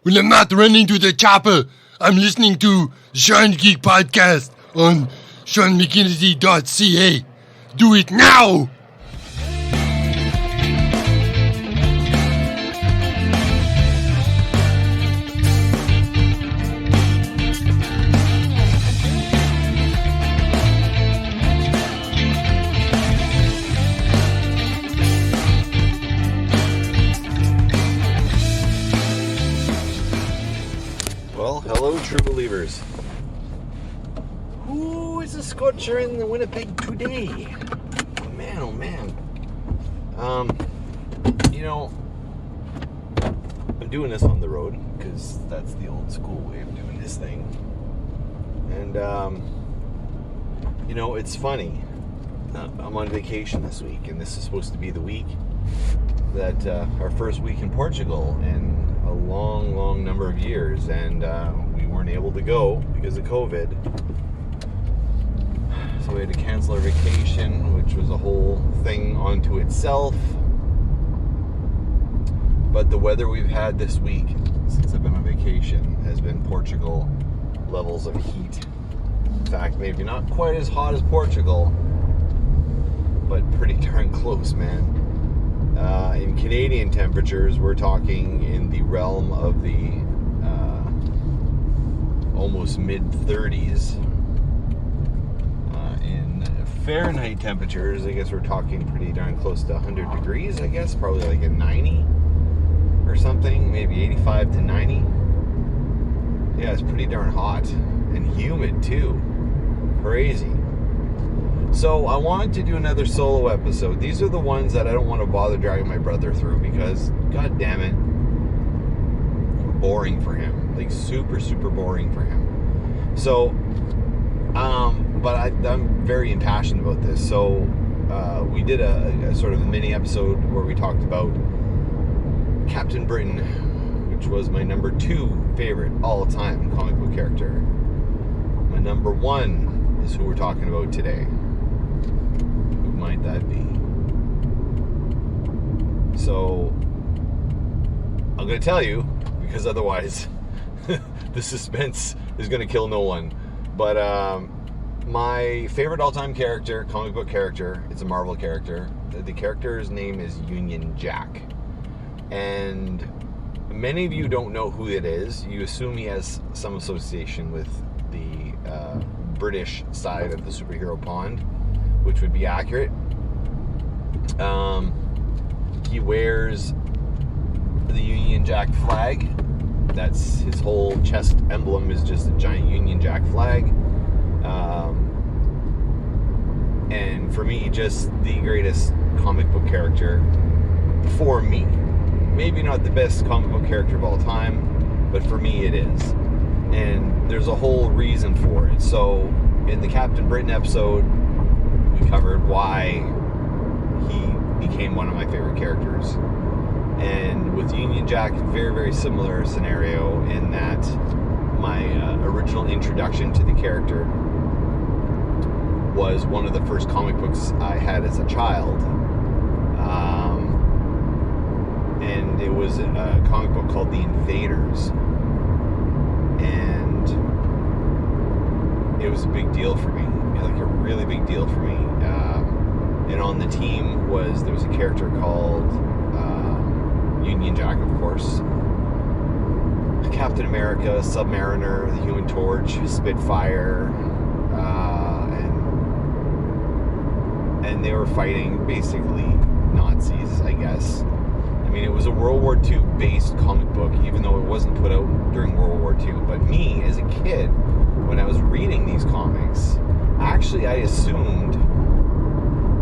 Well, I'm not running to the chopper. I'm listening to Sean Geek Podcast on SeanMcKinsey.ca. Do it now! Well, hello, true believers. Who is a scorcher in the Winnipeg today? Man, oh man. I'm doing this on the road because that's the old school way of doing this thing. And, it's funny. I'm on vacation this week, and this is supposed to be the week that our first week in Portugal in a long number of years, and we weren't able to go because of COVID. So we had to cancel our vacation, which was a whole thing unto itself. But the weather we've had this week, since I've been on vacation, has been Portugal levels of heat. In fact, maybe not quite as hot as Portugal, but pretty darn close, man. In Canadian temperatures, we're talking in the realm of the almost mid-30s. In Fahrenheit temperatures, I guess we're talking pretty darn close to 100 degrees, I guess. Probably like a 90 or something, maybe 85 to 90. Yeah, it's pretty darn hot and humid too. Crazy. So I wanted to do another solo episode. These are the ones that I don't want to bother dragging my brother through because, god damn it, boring for him. Like super boring for him. So, but I'm very impassioned about this. So we did a sort of mini episode where we talked about Captain Britain, which was my number 2 favorite all-time comic book character. My number 1 is who we're talking about today. Who might that be? So, I'm going to tell you, because otherwise the suspense is going to kill no one. But my favorite all-time character, comic book character, it's a Marvel character. The character's name is Union Jack. And many of you don't know who it is. You assume he has some association with the British side of the superhero pond, which would be accurate. He wears the Union Jack flag. That's his whole chest emblem is just a giant Union Jack flag. And for me, just the greatest comic book character for me. Maybe not the best comic book character of all time, but for me it is. And there's a whole reason for it. So in the Captain Britain episode, we covered why he became one of my favorite characters. And with Union Jack, very similar scenario in that my original introduction to the character was one of the first comic books I had as a child. And it was a comic book called The Invaders. And it was a big deal for me, like a really big deal for me. And on the team there was a character called Union Jack, of course, Captain America, Submariner, the Human Torch, Spitfire, and they were fighting basically Nazis, I guess. I mean, it was a World War II based comic book, even though it wasn't put out during World War II. But me, as a kid, when I was reading these comics, actually I assumed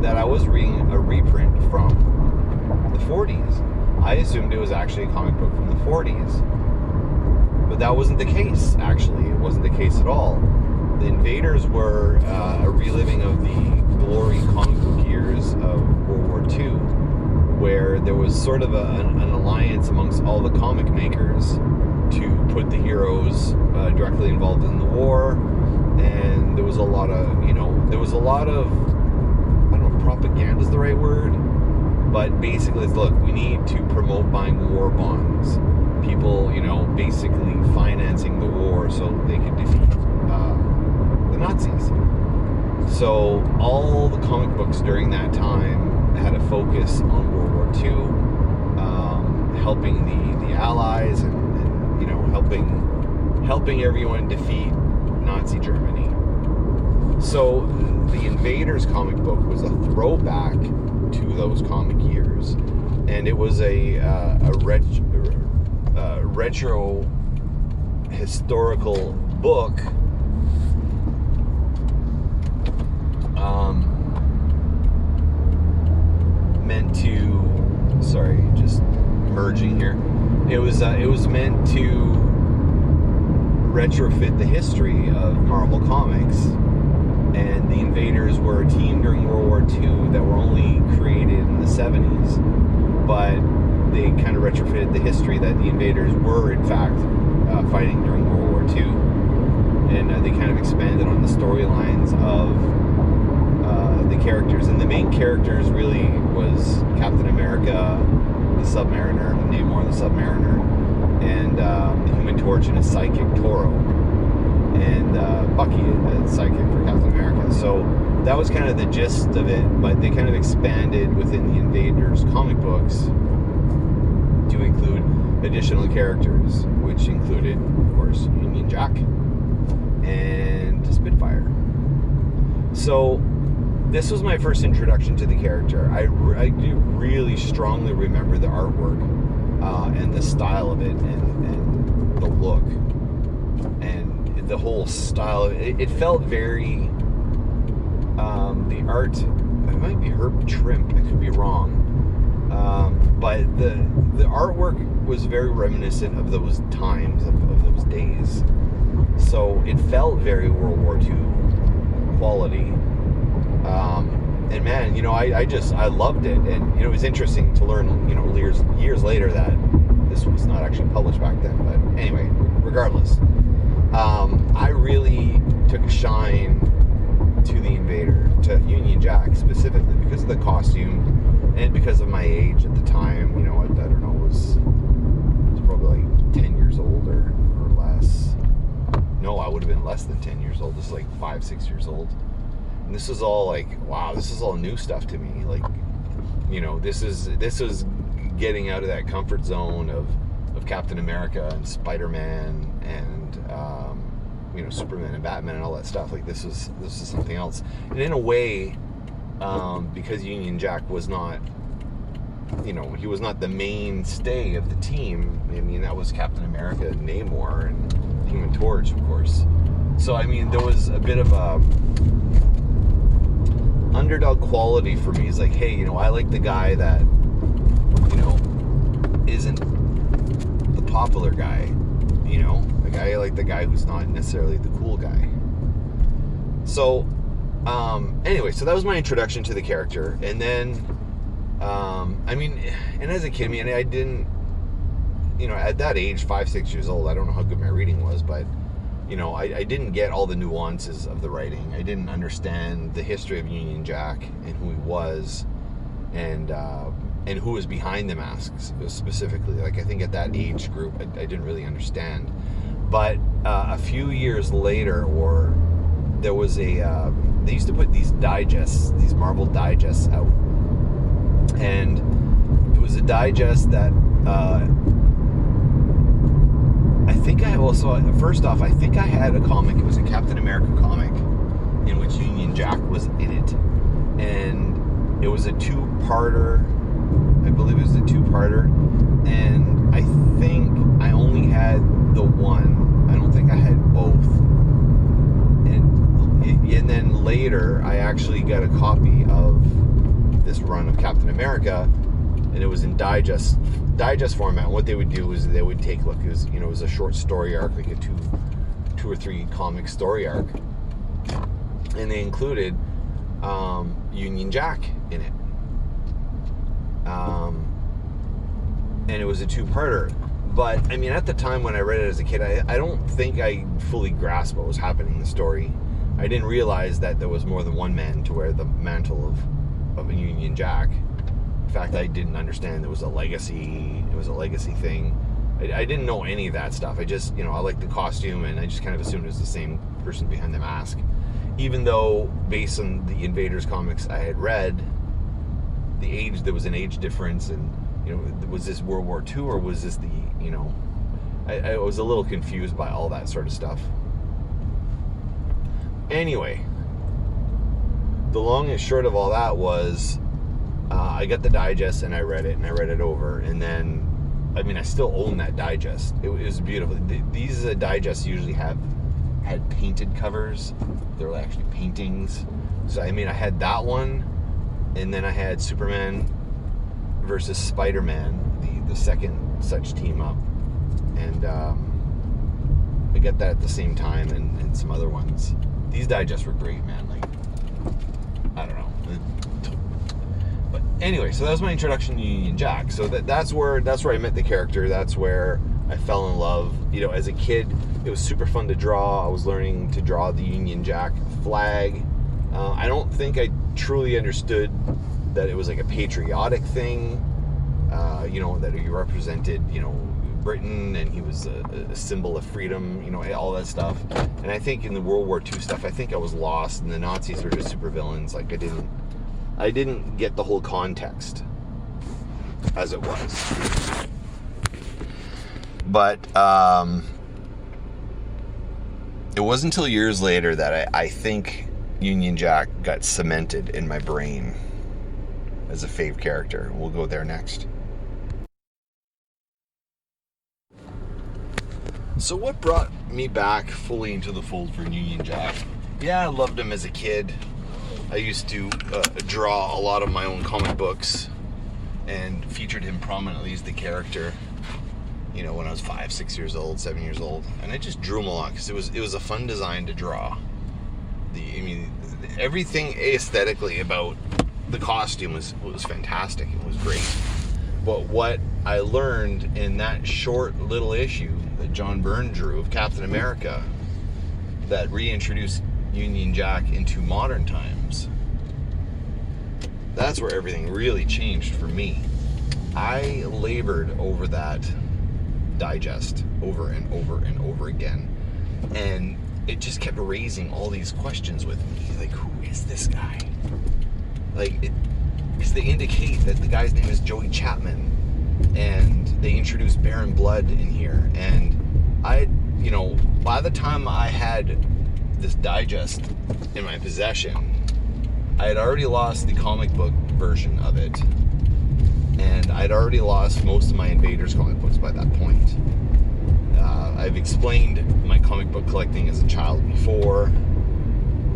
that I was reading a reprint from the 40s. I assumed it was actually a comic book from the 40s. But that wasn't the case, actually. It wasn't the case at all. The Invaders were a reliving of the glory comic book years of World War II, where there was sort of an alliance amongst all the comic makers to put the heroes directly involved in the war. And there was a lot of, I don't know, propaganda is the right word, but basically it's, look, we need to promote buying war bonds. people, basically financing the war so they could defeat the Nazis. So all the comic books during that time had a focus on World War II, helping the Allies and helping everyone defeat Nazi Germany. So the Invaders comic book was a throwback to those comic years, and it was a retro historical book meant to, just merging here. It was meant to retrofit the history of Marvel Comics, and the Invaders were a team during World War II that were only created in the 70s, but they kind of retrofitted the history that the Invaders were in fact fighting during World War II, and they kind of expanded on the storylines of the characters, and the main characters really was Captain America, the Submariner, Namor the Submariner, and the Human Torch and his sidekick Toro, and Bucky, the sidekick for Captain America. So that was kind of the gist of it, but they kind of expanded within the Invaders comic books to include additional characters, which included, of course, Union Jack and Spitfire. So this was my first introduction to the character. I do really strongly remember the artwork and the style of it, and the look and the whole style. It felt very the art. It might be Herb Trimp. I could be wrong, but the artwork was very reminiscent of those times, of those days. So it felt very World War II quality. And man, I loved it, and it was interesting to learn, years later that this was not actually published back then. But anyway, regardless, I really took a shine to the Invader, to Union Jack specifically, because of the costume and because of my age at the time. I don't know, it was probably like 10 years old or less. No, I would have been less than 10 years old. This is like 5-6 years old. And this is all like, wow, this is all new stuff to me. Like, this was getting out of that comfort zone of Captain America and Spider-Man and Superman and Batman and all that stuff. Like, this is something else. And in a way, because Union Jack was not, he was not the mainstay of the team. I mean, that was Captain America, Namor, and Human Torch, of course. So I mean, there was a bit of a underdog quality for me. Is like, hey, I like the guy that isn't the popular guy. I like the guy who's not necessarily the cool guy. So anyway, so that was my introduction to the character. And then and as a kid, I didn't, at that age, 5-6 years old, I don't know how good my reading was, but I didn't get all the nuances of the writing. I didn't understand the history of Union Jack and who he was, and who was behind the masks specifically. Like, I think at that age group, I didn't really understand. But a few years later, there was they used to put these digests, these Marvel digests out, and it was a digest that first off, I think I had a comic. It was a Captain America comic in which Union Jack was in it, and it was a two-parter. I believe it was a two-parter, and I think I only had the one. I don't think I had both. And then later, I actually got a copy of this run of Captain America, and it was in digest format. And what they would do is they would take, look, it was a short story arc, like a two or three comic story arc, and they included Union Jack in it. And it was a two-parter. But, at the time when I read it as a kid, I don't think I fully grasped what was happening in the story. I didn't realize that there was more than one man to wear the mantle of a Union Jack. In fact, I didn't understand it was a legacy thing. I didn't know any of that stuff. I just, I liked the costume, and I just kind of assumed it was the same person behind the mask. Even though, based on the Invaders comics I had read, there was an age difference, and, was this World War II, or was this the, I was a little confused by all that sort of stuff. Anyway, the long and short of all that was, I got the digest and I read it over, and then, I still own that digest. It was beautiful. These digests usually had painted covers. They were actually paintings. So, I had that one, and then I had Superman versus Spider-Man, the second such team up. And I got that at the same time, and some other ones. These digests were great, man. Like, I don't know. But anyway, so that was my introduction to Union Jack. So that's where I met the character. That's where I fell in love. As a kid, it was super fun to draw. I was learning to draw the Union Jack flag. I don't think I truly understood that it was like a patriotic thing. That he represented, Britain, and he was a symbol of freedom, all that stuff. And I think in the World War II stuff, I think I was lost, and the Nazis were just super villains. Like, I didn't get the whole context as it was. But it wasn't until years later that I think Union Jack got cemented in my brain as a fave character. We'll go there next. So what brought me back fully into the fold for Union Jack? Yeah, I loved him as a kid. I used to draw a lot of my own comic books and featured him prominently as the character, when I was 5, 6 years old, 7 years old. And I just drew him a lot because it was a fun design to draw. Everything aesthetically about the costume was fantastic. It was great. But what I learned in that short little issue that John Byrne drew of Captain America that reintroduced Union Jack into modern times, that's where everything really changed for me. I labored over that digest over and over and over again, and it just kept raising all these questions with me, like, who is this guy? Because they indicate that the guy's name is Joey Chapman, and they introduced Baron Blood in here, and by the time I had this digest in my possession, I had already lost the comic book version of it, and I'd already lost most of my Invaders comic books by that point. I've explained my comic book collecting as a child before,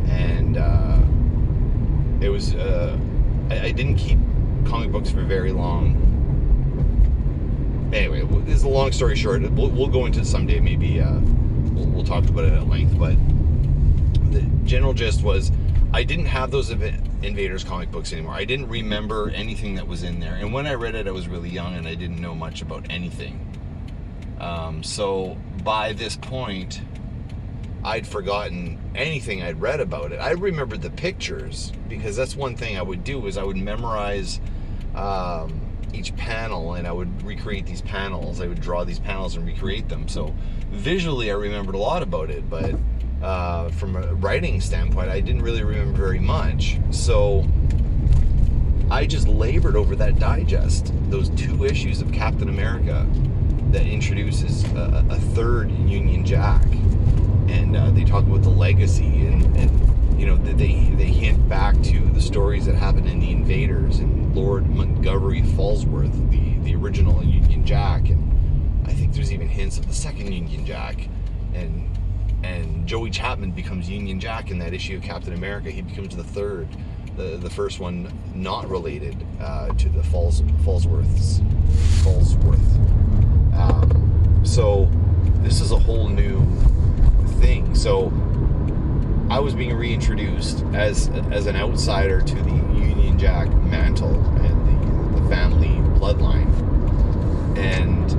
and it was I didn't keep comic books for very long. Anyway, this is a long story short. We'll go into it someday. Maybe we'll talk about it at length. But the general gist was, I didn't have those Invaders comic books anymore. I didn't remember anything that was in there. And when I read it, I was really young and I didn't know much about anything. So by this point, I'd forgotten anything I'd read about it. I remembered the pictures, because that's one thing I would do, is I would memorize each panel, and I would recreate these panels. I would draw these panels and recreate them. So visually I remembered a lot about it, but from a writing standpoint, I didn't really remember very much. So I just labored over that digest, those 2 issues of Captain America that introduces a third Union Jack, and they talk about the legacy, and they hint back to the stories that happened in the Invaders and Lord Montgomery Falsworth, the original Union Jack, and I think there's even hints of the second Union Jack, and Joey Chapman becomes Union Jack in that issue of Captain America. He becomes the third, the first one not related to the Falsworth. So this is a whole new thing. So I was being reintroduced as an outsider to the Union Jack mantle and the family bloodline, and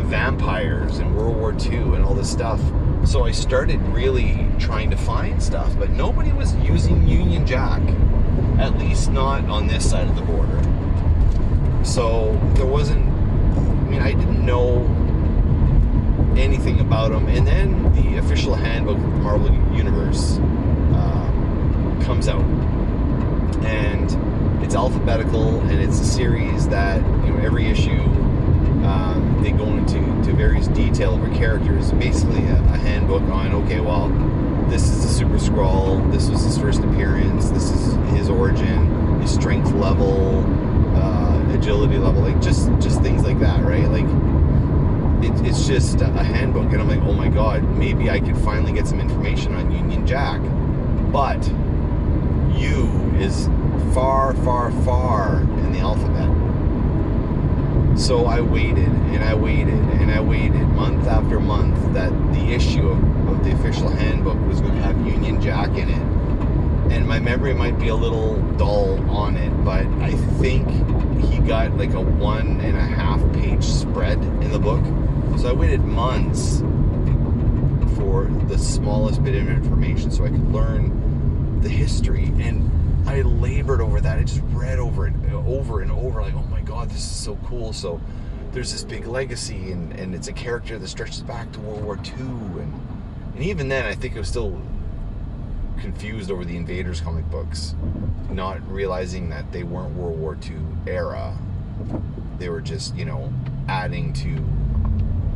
vampires and World War II and all this stuff. So I started really trying to find stuff, but nobody was using Union Jack, at least not on this side of the border. So there wasn't mean, I didn't know anything about them. And then the official handbook of the Marvel Universe comes out, and it's alphabetical, and it's a series that, you know, every issue they go into various detail of a characters. Basically a handbook on, okay, well, this is the Super Skrull, this was his first appearance, this is his origin, his strength level, agility level, like just things like that, right? Like it's just a handbook, and I'm like, oh my god, maybe I could finally get some information on Union Jack. But U is far, far, far in the alphabet. So I waited, and I waited, and I waited month after month that the issue of the official handbook was going to have Union Jack in it. And my memory might be a little dull on it, but I think he got like a 1.5 page spread in the book. So I waited months for the smallest bit of information so I could learn the history. And I labored over that. I just read over it over and over, like, oh my god, this is so cool. So there's this big legacy, and it's a character that stretches back to World War II. And even then, I think I was still confused over the Invaders comic books, not realizing that they weren't World War II era. They were just, you know, adding to,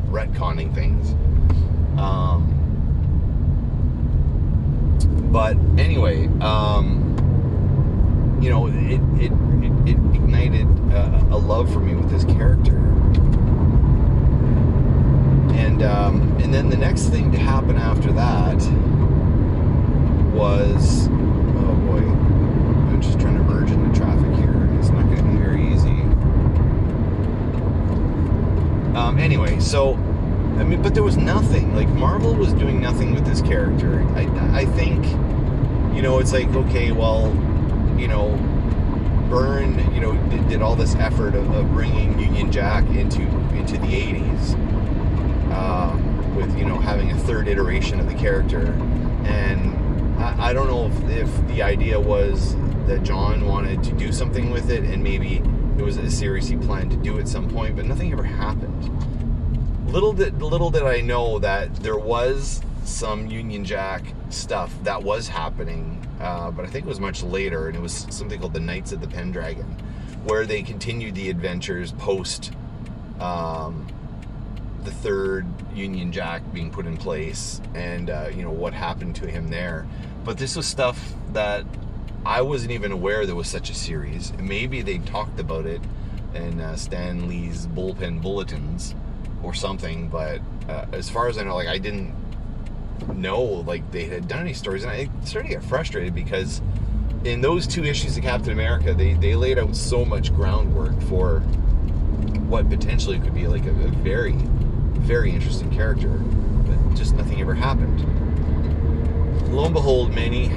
retconning things. But anyway, you know, it ignited a love for me with this character. And then the next thing to happen after that was, oh boy, I'm just trying to merge into traffic here. It's not going to be very easy. Anyway, so, I mean, but there was nothing. Like, Marvel was doing nothing with this character. I think, you know, it's like, okay, well, you know, Byrne, you know, did all this effort of bringing Union Jack into the 80s, with, you know, having a third iteration of the character. And I don't know if the idea was that John wanted to do something with it, and maybe it was a series he planned to do at some point, but nothing ever happened. Little did I know that there was some Union Jack stuff that was happening, but I think it was much later, and it was something called the Knights of the Pendragon, where they continued the adventures post the third Union Jack being put in place, and you know, what happened to him there. But this was stuff that I wasn't even aware there was such a series. Maybe they talked about it in Stan Lee's bullpen bulletins or something, but as far as I know, like, I didn't know, like, they had done any stories. And I started to get frustrated because in those 2 issues of Captain America, they laid out so much groundwork for what potentially could be like a very, very interesting character, but just nothing ever happened. Lo and behold, many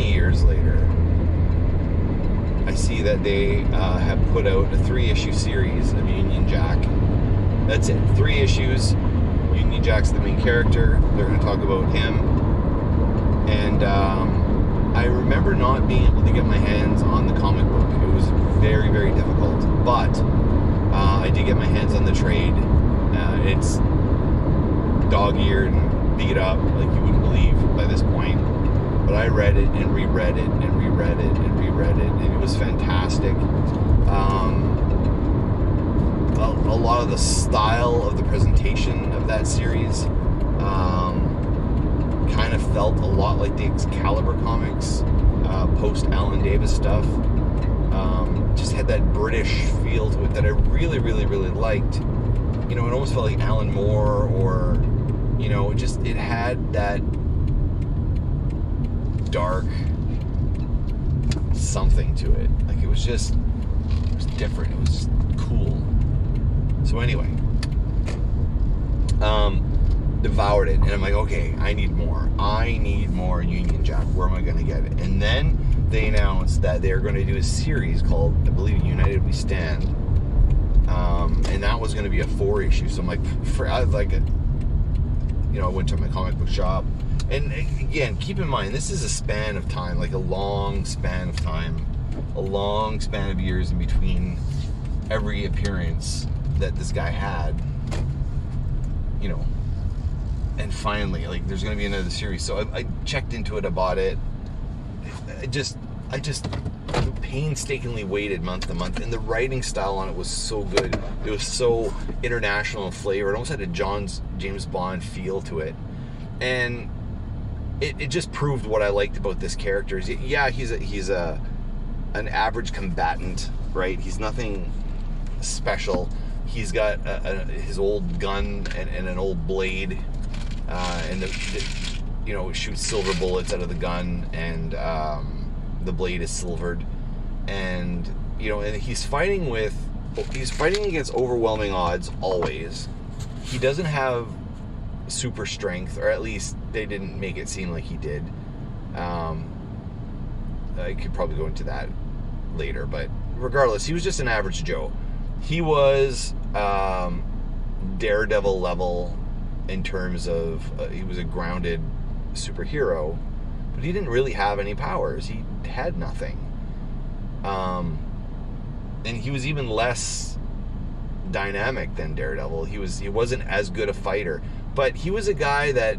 years later, I see that they have put out a 3-issue series of Union Jack. That's it, 3 issues. Union Jack's the main character. They're going to talk about him. And I remember not being able to get my hands on the comic book. It was very, very difficult. But I did get my hands on the trade. It's dog-eared and beat up like you wouldn't believe by this point. But I read it and reread it and reread it and reread it, and it was fantastic. A lot of the style of the presentation of that series kind of felt a lot like the Excalibur comics, post Alan Davis stuff. Just had that British feel to it that I really, really, really liked. You know, it almost felt like Alan Moore, or, you know, it had that dark something to it. Like, it was different. It was just cool. So anyway, devoured it, and I'm like, okay, I need more Union Jack. Where am I going to get it? And then they announced that they're going to do a series called, I believe, United We Stand, and that was going to be a 4-issue. So I'm like, I went to my comic book shop, and again, keep in mind, this is a span of time, like a long span of time, a long span of years in between every appearance that this guy had, you know, and finally, like, there's going to be another series. So I checked into it, I bought it. I just painstakingly waited month to month, and the writing style on it was so good. It was so international in flavor. It almost had a James Bond feel to it, and it just proved what I liked about this character. Yeah, he's an average combatant, right? He's nothing special. He's got his old gun and an old blade, and it shoots silver bullets out of the gun, and the blade is silvered, and and he's fighting against overwhelming odds always. He doesn't have super strength, or at least they didn't make it seem like he did. I could probably go into that later, but regardless, he was just an average Joe. He was Daredevil level in terms of he was a grounded superhero, but he didn't really have any powers. He had nothing, and he was even less dynamic than Daredevil. He wasn't as good a fighter, but he was a guy that,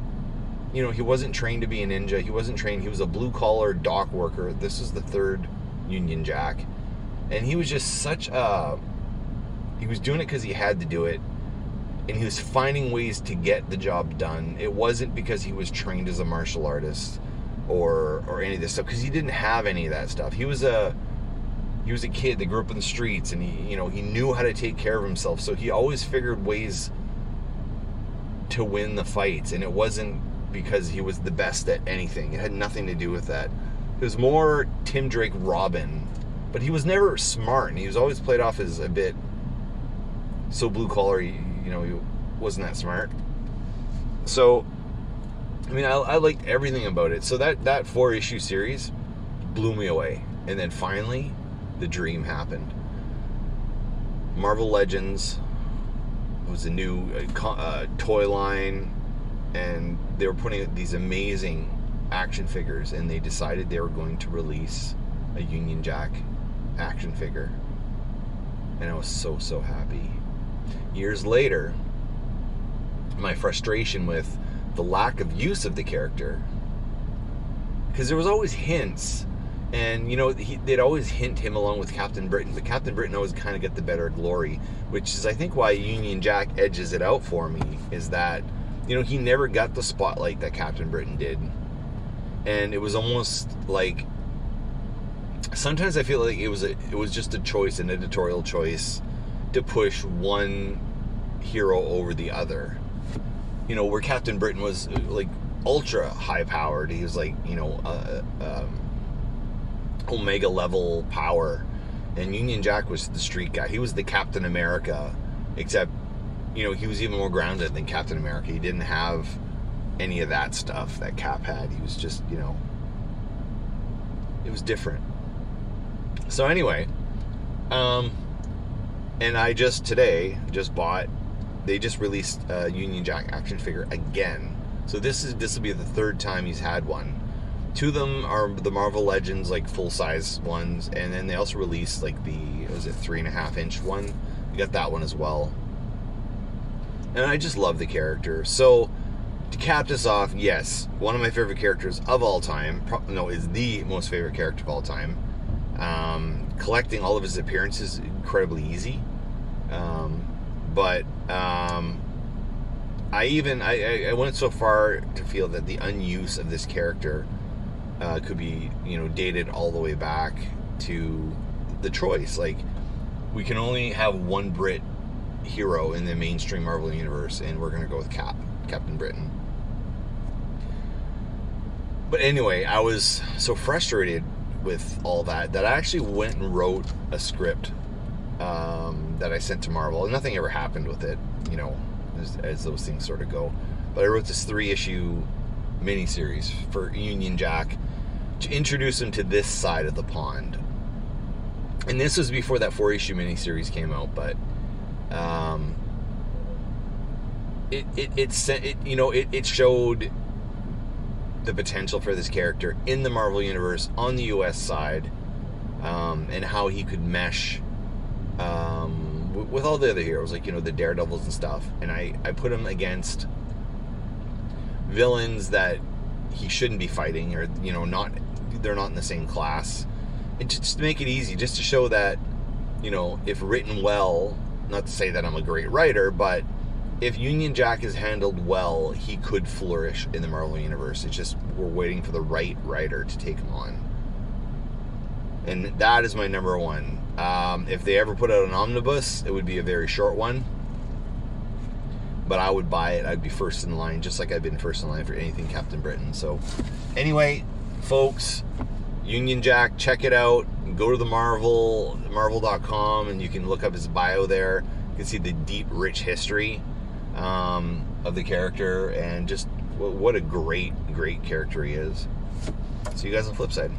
he wasn't trained to be a ninja. He wasn't trained. He was a blue-collar dock worker. This is the third Union Jack. And he was just he was doing it because he had to do it. And he was finding ways to get the job done. It wasn't because he was trained as a martial artist or any of this stuff, because he didn't have any of that stuff. He was a kid that grew up in the streets, and he knew how to take care of himself. So he always figured ways to win the fights, and it wasn't because he was the best at anything. It had nothing to do with that. It was more Tim Drake Robin, but he was never smart, and he was always played off as a bit so blue collar. He wasn't that smart. So I liked everything about it. So that 4-issue series blew me away, and then finally the dream happened. Marvel Legends was a new toy line, and they were putting out these amazing action figures, and they decided they were going to release a Union Jack action figure, and I was so happy. Years later, my frustration with the lack of use of the character, because there was always hints, and they'd always hint him along with Captain Britain, but Captain Britain always kind of get the better glory, which is I think why Union Jack edges it out for me, is that he never got the spotlight that Captain Britain did. And it was almost like, sometimes I feel like it was just a choice, an editorial choice, to push one hero over the other. Where Captain Britain was like ultra high powered. He was like, Omega level power. And Union Jack was the street guy. He was the Captain America, except, he was even more grounded than Captain America. He didn't have any of that stuff that Cap had. He was just, it was different. So anyway, and I today bought, they just released a Union Jack action figure again. So this will be the third time he's had one. Two of them are the Marvel Legends, like full-size ones, and then they also released like the 3.5-inch one. You got that one as well. And I just love the character. So to cap this off, yes, one of my favorite characters of all time, is the most favorite character of all time. Collecting all of his appearances is incredibly easy. But I went so far to feel that the unuse of this character could be, dated all the way back to the choice. Like, we can only have one Brit hero in the mainstream Marvel universe, and we're going to go with Captain Britain. But anyway, I was so frustrated with all that I actually went and wrote a script that I sent to Marvel. Nothing ever happened with it, as those things sort of go. But I wrote this 3-issue miniseries for Union Jack to introduce him to this side of the pond. And this was before that 4-issue miniseries came out, but it showed the potential for this character in the Marvel universe on the US side, and how he could mesh with all the other heroes, like, you know, the Daredevils and stuff, and I put him against villains that he shouldn't be fighting, or, you know, they're not in the same class. And just to make it easy, just to show that, you know, if written well, not to say that I'm a great writer, but if Union Jack is handled well, he could flourish in the Marvel Universe. It's just we're waiting for the right writer to take him on. And that is my number one. If they ever put out an omnibus, it would be a very short one. But I would buy it. I'd be first in line, just like I've been first in line for anything Captain Britain. So anyway, folks, Union Jack, check it out. Go to the marvel.com, and you can look up his bio there. You can see the deep, rich history of the character, and just what a great, great character he is. See you guys on the flip side.